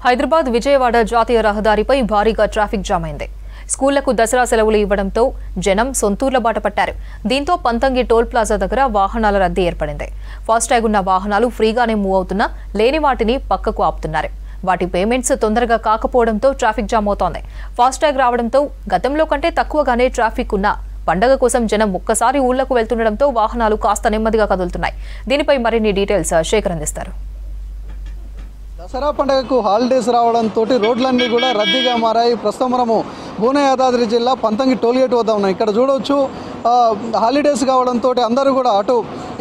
హైదరాబాద్ విజయవాడ జాతీయ రహదారిపై భారీగా ట్రాఫిక్ జామ్ అయింది. స్కూళ్లకు దసరా సెలవులు ఇవ్వడంతో జనం సొంతూర్ల బాట పట్టారు. దీంతో పంతంగి టోల్ ప్లాజా దగ్గర వాహనాల రద్దీ ఏర్పడింది. ఫాస్టాగ్ ఉన్న వాహనాలు ఫ్రీగానే మూవ్ అవుతున్నా లేని వాటిని పక్కకు ఆపుతున్నారు. వాటి పేమెంట్స్ తొందరగా కాకపోవడంతో ట్రాఫిక్ జామ్ అవుతోంది. ఫాస్టాగ్ రావడంతో గతంలో కంటే తక్కువగానే ట్రాఫిక్ ఉన్న పండగ కోసం జనం ఒక్కసారి ఊళ్లకు వెళ్తుండటంతో వాహనాలు కాస్త నెమ్మదిగా కదులుతున్నాయి. దీనిపై మరిన్ని డీటెయిల్స్ శేఖర్ అందిస్తారు. దసరా పండుగకు హాలిడేస్ రావడంతో రోడ్లన్నీ కూడా రద్దీగా మారాయి. ప్రస్తుతం మనము భువనయాదాద్రి జిల్లా పంతంగి టోల్గేట్ వద్ద ఉన్నాం. ఇక్కడ చూడవచ్చు హాలిడేస్ కావడంతో అందరూ కూడా అటు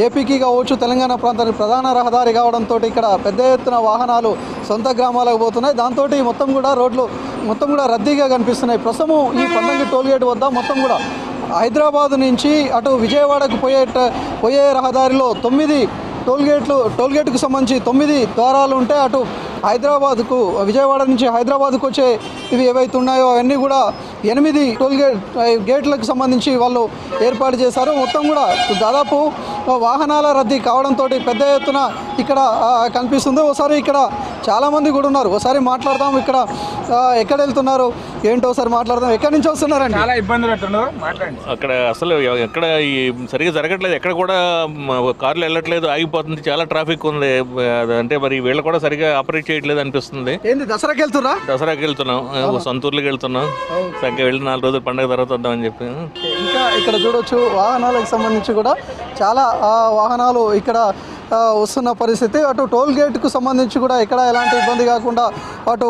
ఏపీకి కావచ్చు తెలంగాణ ప్రాంతానికి ప్రధాన రహదారి కావడంతో ఇక్కడ పెద్ద ఎత్తున వాహనాలు సొంత గ్రామాలకు పోతున్నాయి. దాంతో మొత్తం కూడా రోడ్లు మొత్తం కూడా రద్దీగా కనిపిస్తున్నాయి. ప్రస్తుతం ఈ పంతంగి టోల్గేట్ వద్ద మొత్తం కూడా హైదరాబాద్ నుంచి అటు విజయవాడకు పోయే రహదారిలో 9 టోల్గేట్కు సంబంధించి 9 ద్వారాలు ఉంటే అటు విజయవాడ నుంచి హైదరాబాద్కు వచ్చే ఇవి ఏవైతే ఉన్నాయో అవన్నీ కూడా 8 గేట్లకు సంబంధించి వాళ్ళు ఏర్పాటు చేశారు. మొత్తం కూడా దాదాపు వాహనాల రద్దీ కావడంతో పెద్ద ఎత్తున ఇక్కడ కనిపిస్తుంది. ఒకసారి ఇక్కడ చాలామంది కూడా ఉన్నారు. ఒకసారి మాట్లాడదాం. ఇక్కడ ఎక్కడ వెళ్తున్నారు ఏంటో ఒకసారి మాట్లాడదాం. ఎక్కడి నుంచి వస్తున్నారండి? చాలా ఇబ్బందులు అక్కడ అసలు ఎక్కడ సరిగ్గా జరగట్లేదు. ఎక్కడ కూడా కార్లు వెళ్ళట్లేదు, ఆగిపోతుంది. చాలా ట్రాఫిక్ ఉంది. అంటే మరి వీళ్ళు కూడా సరిగ్గా ఆపరేట్ చేయట్లేదు అనిపిస్తుంది. ఏంది దసరాకి వెళ్తున్నా? దసరాకి వెళ్తున్నాం, సొంతూర్లకి వెళ్తున్నాం. చక్కగా వెళ్ళి 4 రోజులు పండుగ తర్వాత వద్దామని చెప్పి. ఇంకా ఇక్కడ చూడొచ్చు వాహనాలకు సంబంధించి కూడా చాలా వాహనాలు ఇక్కడ వస్తున్న పరిస్థితి. అటు టోల్ గేట్కు సంబంధించి కూడా ఎక్కడ ఎలాంటి ఇబ్బంది కాకుండా అటు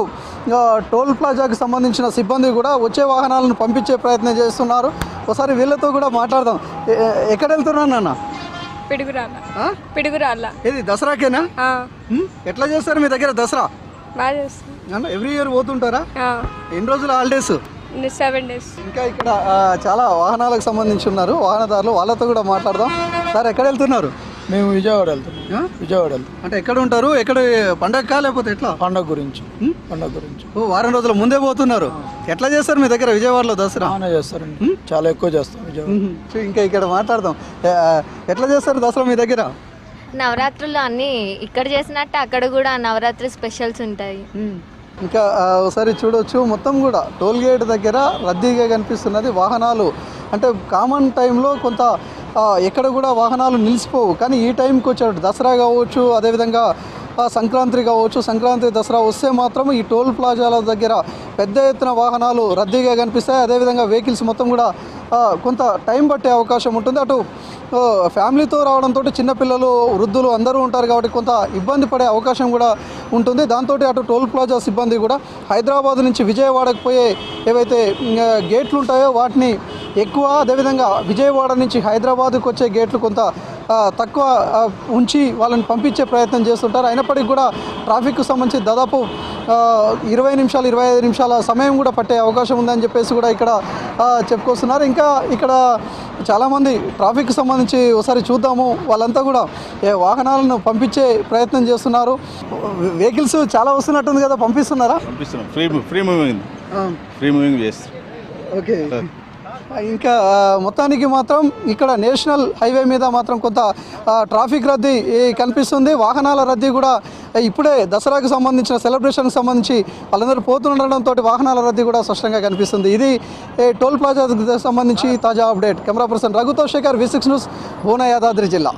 టోల్ ప్లాజాకు సంబంధించిన సిబ్బంది కూడా వచ్చే వాహనాలను పంపించే ప్రయత్నం చేస్తున్నారు. ఒకసారి వీళ్ళతో కూడా మాట్లాడదాం. ఎక్కడ వెళ్తున్నాను నాన్న? పిడుగురాళ్ళ. ఇది దసరాకేనా? ఎట్లా చేస్తారు మీ దగ్గర దసరా? Every year పోతుంటారా? ఎన్ని రోజులు హాలిడేస్? 7 days. ఇంకా ఇక్కడ చాలా వాహనాలకు సంబంధించి ఉన్నారు వాహనదారులు. వాళ్ళతో కూడా మాట్లాడదాం. సార్ ఎక్కడ వెళ్తున్నారు? మేము విజయవాడ వెళ్తున్నాం. విజయవాడ వెళ్తాం. అంటే ఎక్కడ ఉంటారు? ఎక్కడ పండగ లేకపోతే ఎట్లా? పండగ గురించి. వారం రోజుల ముందే పోతున్నారు. ఎట్లా చేస్తారు మీ దగ్గర విజయవాడలో దసరా? చేస్తారండి, చాలా ఎక్కువ చేస్తాం విజయవాడ. ఇంకా ఇక్కడ మాట్లాడదాం. ఎట్లా చేస్తారు దసరా మీ దగ్గర? నవరాత్రులు అన్నీ ఇక్కడ చేసినట్టు అక్కడ కూడా నవరాత్రి స్పెషల్స్ ఉంటాయి. ఇంకా ఒకసారి చూడవచ్చు మొత్తం కూడా టోల్ గేట్ దగ్గర రద్దీగా కనిపిస్తున్నది. వాహనాలు అంటే కామన్ టైంలో కొంత ఎక్కడ కూడా వాహనాలు నిలిచిపోవు. కానీ ఈ టైంకి వచ్చేటట్టు దసరా కావచ్చు, అదేవిధంగా సంక్రాంతి కావచ్చు, సంక్రాంతి దసరా వస్తే మాత్రం ఈ టోల్ ప్లాజాల దగ్గర పెద్ద ఎత్తున వాహనాలు రద్దీగా కనిపిస్తాయి. అదేవిధంగా వెహికల్స్ మొత్తం కూడా కొంత టైం పట్టే అవకాశం ఉంటుంది. అటు ఫ్యామిలీతో రావడంతో చిన్నపిల్లలు, వృద్ధులు అందరూ ఉంటారు కాబట్టి కొంత ఇబ్బంది పడే అవకాశం కూడా ఉంటుంది. దాంతో అటు టోల్ ప్లాజా సిబ్బంది కూడా హైదరాబాద్ నుంచి విజయవాడకు పోయే ఏవైతే గేట్లు ఉంటాయో వాటిని ఎక్కువ, అదేవిధంగా విజయవాడ నుంచి హైదరాబాద్కు వచ్చే గేట్లు కొంత తక్కువ ఉంచి వాళ్ళని పంపించే ప్రయత్నం చేస్తుంటారు. అయినప్పటికీ కూడా ట్రాఫిక్కు సంబంధించి దాదాపు 20 నిమిషాలు 25 నిమిషాల సమయం కూడా పట్టే అవకాశం ఉందని చెప్పేసి కూడా ఇక్కడ చెప్పుకొస్తున్నారు. ఇంకా ఇక్కడ చాలామంది ట్రాఫిక్కి సంబంధించి ఒకసారి చూద్దాము. వాళ్ళంతా కూడా వాహనాలను పంపించే ప్రయత్నం చేస్తున్నారు. వెహికల్స్ చాలా వస్తున్నట్టుంది కదా, పంపిస్తున్నారా? పంపిస్తున్నాం. ఫ్రీ మూవింగ్ చేస్తారు. ఓకే. ఇంకా మొత్తానికి మాత్రం ఇక్కడ నేషనల్ హైవే మీద మాత్రం కొంత ట్రాఫిక్ రద్దీ కనిపిస్తుంది. వాహనాల రద్దీ కూడా ఇప్పుడే దసరాకు సంబంధించిన సెలబ్రేషన్కి సంబంధించి వాళ్ళందరూ పోతుండడంతో వాహనాల రద్దీ కూడా స్పష్టంగా కనిపిస్తుంది. ఇది టోల్ ప్లాజాకు సంబంధించి తాజా అప్డేట్. కెమెరా పర్సన్ రఘుతో శేఖర్, V6 న్యూస్, భువనయాదాద్రి జిల్లా.